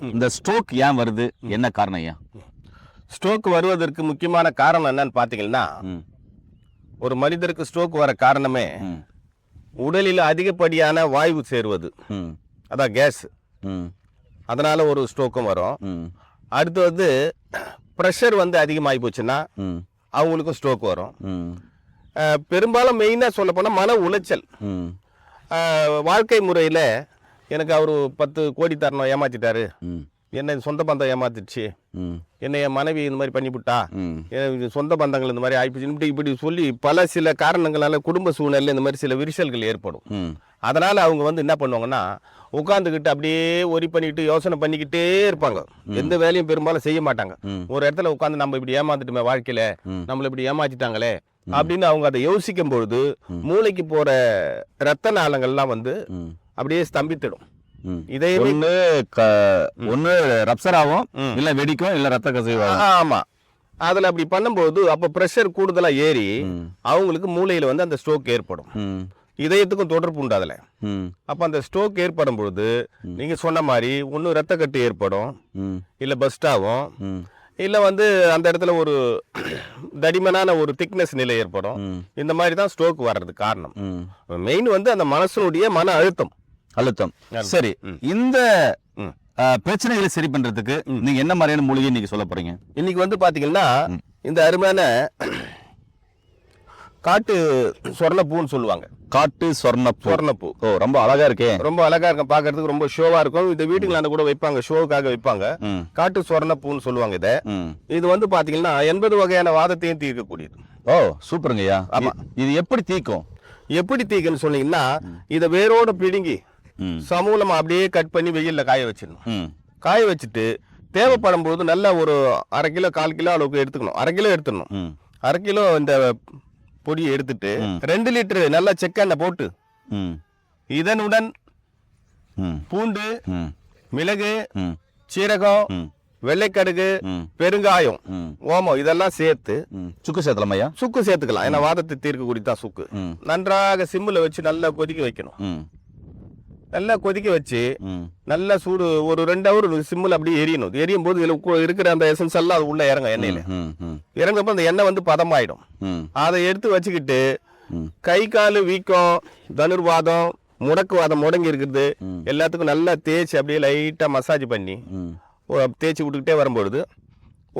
இந்த ஸ்ட்ரோக் ஏன் வருது, என்ன காரணம் ஐயா? ஸ்ட்ரோக் வருவதற்கு முக்கியமான காரணம் என்னன்னு பார்த்தீங்கன்னா, ஒரு மனிதருக்கு ஸ்ட்ரோக் வர காரணமே உடலில் அதிகப்படியான வாயு சேருவது, அதான் கேஸ். அதனால ஒரு ஸ்ட்ரோக்கும் வரும். அடுத்து வந்து ப்ரெஷர் வந்து அதிகமாகி போச்சுன்னா அவங்களுக்கும் ஸ்ட்ரோக் வரும். பெரும்பாலும் மெயினாக சொல்ல போனால் மன உளைச்சல். வாழ்க்கை முறையில் எனக்கு அவர் 10 கோடி தரணும் ஏமாத்திட்டாரு, என்ன சொந்த பந்தம் ஏமாத்திடுச்சு, என்ன என் மனைவி இந்த மாதிரி பண்ணிவிட்டா, சொந்த பந்தங்கள் இந்த மாதிரி ஆயிடுச்சு, இப்படி சொல்லி பல சில காரணங்களால குடும்ப சூழ்நிலை இந்த மாதிரி சில விரிசல்கள் ஏற்படும். அதனால அவங்க வந்து என்ன பண்ணுவாங்கன்னா, உட்காந்துக்கிட்டு அப்படியே ஒரி பண்ணிக்கிட்டு யோசனை பண்ணிக்கிட்டே இருப்பாங்க. எந்த வேலையும் பெரும்பாலும் செய்ய மாட்டாங்க. ஒரு இடத்துல உட்காந்து நம்ம இப்படி ஏமாந்துட்டுமே, வாழ்க்கையில நம்மள இப்படி ஏமாத்திட்டாங்களே அப்படின்னு அவங்க அதை யோசிக்கும் பொழுது மூளைக்கு போற ரத்த நாளங்கள்லாம் வந்து அப்படியே ஸ்தம்பித்திடும். இதே ஒண்ணு ரப்சர் ஆகும், இல்ல வெடிக்கும், இல்ல ரத்த கசிவு. ஆமா, அதுல அப்படி பண்ணும்போது அப்ப பிரஷர் கூடுதலா ஏறி அவங்களுக்கு மூளையில வந்து அந்த ஸ்ட்ரோக் ஏற்படும். இதயத்துக்கும் தொடர்பு உண்டு அதுல. அப்ப அந்த ஸ்ட்ரோக் ஏற்படும் பொழுது நீங்க சொன்ன மாதிரி ஒண்ணு ரத்த கட்டு ஏற்படும், இல்ல பஸ்ட் ஆகும், இல்ல வந்து அந்த இடத்துல ஒரு தடிமனான ஒரு திக்னஸ் நிலை ஏற்படும். இந்த மாதிரி தான் ஸ்ட்ரோக் வர்றதுக்கு காரணம். மெயின் வந்து அந்த மனசனுடைய மன அழுத்தம். சரி, இந்த பிரச்சனைகளை சரி பண்றதுக்கு நீங்க என்ன மாதிரியான மூலிகை நீங்க சொல்ல போறீங்க? இன்னைக்கு வந்து பாத்தீங்கன்னா இந்த அருமையான காட்டு சொர்ணப்பூன்னு சொல்லுவாங்க. காட்டு சொர்ணப்பூ. ஓ, ரொம்ப அழகா இருக்கே. ரொம்ப அழகா இருக்கும், பாக்குறதுக்கு ரொம்ப ஷோவா இருக்கும். இந்த வீட்டுக்குள்ள கூட வைப்பாங்க, ஷோவுக்காக வைப்பாங்க. காட்டு சொர்ணப்பூன்னு சொல்லுவாங்க இத. இது வந்து பாத்தீங்கன்னா 80 வகையான வாதத்தையும் தீர்க்கக்கூடியது. ஓ, சூப்பருங்கய்யா. ஆமா, இது எப்படி தீர்க்கும்? எப்படி தீக்குன்னு சொன்னீங்கன்னா, இத வேரோட பிடுங்கி சமூலமா அப்படியே கட் பண்ணி வெயில்ல காய வச்சிடணும். காய வச்சுட்டு தேவைப்படும் போது நல்லா ஒரு 1/2 கிலோ 1/4 கிலோ அளவுக்கு எடுத்துக்கணும். 1/2 கிலோ எடுத்துடணும். 1/2 கிலோ இந்த பொடியை எடுத்துட்டு 2 லிட்டர் நல்லா செக்கெண்ணெய் போட்டு இதனுடன் பூண்டு, மிளகு, சீரகம், வெள்ளைக்கடுகு, பெருங்காயம், ஓமம் இதெல்லாம் சேர்த்து சுக்கு சேர்த்தலாமையா? சுக்கு சேர்த்துக்கலாம். ஏன்னா வாதத்தை தீர்க்கக்கூடிய தான் சுக்கு. நன்றாக சிம்மில் வச்சு நல்லா கொதிக்க வைக்கணும். நல்லா கொதிக்க வச்சு நல்லா சூடு ஒரு 2 ஹவர் சிம்மில் அப்படியே எரியணும். எரியும் போது இதுல இருக்கிற அந்த எசன்ஸ் எல்லாம் அது உள்ள இறங்க. எண்ணெயில இறங்கப்போ அந்த எண்ணெய் வந்து பதமாயிடும். அதை எடுத்து வச்சுக்கிட்டு கை கால் வீக்கம், தனுர்வாதம், முடக்குவாதம் முடங்கி இருக்குது எல்லாத்துக்கும் நல்லா தேய்ச்சி அப்படியே லைட்டா மசாஜ் பண்ணி தேய்ச்சி விட்டுக்கிட்டே வரும்பொழுது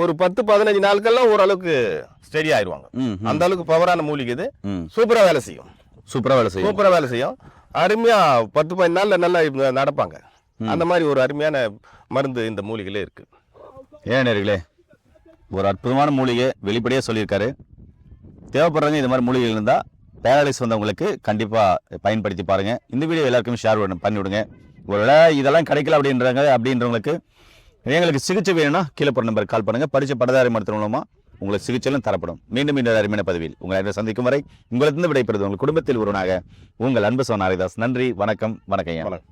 ஒரு 10-15 நாட்கள்லாம் ஓரளவுக்கு ஸ்டெடி ஆயிடுவாங்க. அந்த அளவுக்கு பவரான மூலிகை இது. சூப்பரா வேலை செய்யும். சூப்பரா வேலை செய்யும். அருமையா 10-15 நாள்ல நல்லா நடப்பாங்க. அந்த மாதிரி ஒரு அருமையான மருந்து இந்த மூலிகையில இருக்கு. நேயர்களே, ஒரு அற்புதமான மூலிகை வெளிப்படையா சொல்லியிருக்காரு. தேவைப்படுறவங்க இந்த மாதிரி மூலிகைகள் இருந்தா பேரலைஸ் வந்தவங்களுக்கு கண்டிப்பா பயன்படுத்தி பாருங்க. இந்த வீடியோ எல்லாருக்கும் ஷேர் பண்ணி விடுங்க. ஒருவேளை இதெல்லாம் கிடைக்கல அப்படின்றவங்களுக்கு எங்களுக்கு சிகிச்சை வேணும்னா கீழே போற நம்பருக்கு கால் பண்ணுங்க. பரிச்சை பட்டதாரி மருத்துவ மூலமா உங்களுக்கு சிகிச்சையிலும் தரப்படும். மீண்டும் அருமையான பதிவில் உங்களை சந்திக்கும் வரை உங்களிடம் விடைபெறுவது உங்கள் குடும்பத்தில் ஒருவனாக உங்கள் அன்பு சோன் ஹரிதாஸ். நன்றி, வணக்கம். வணக்கம்.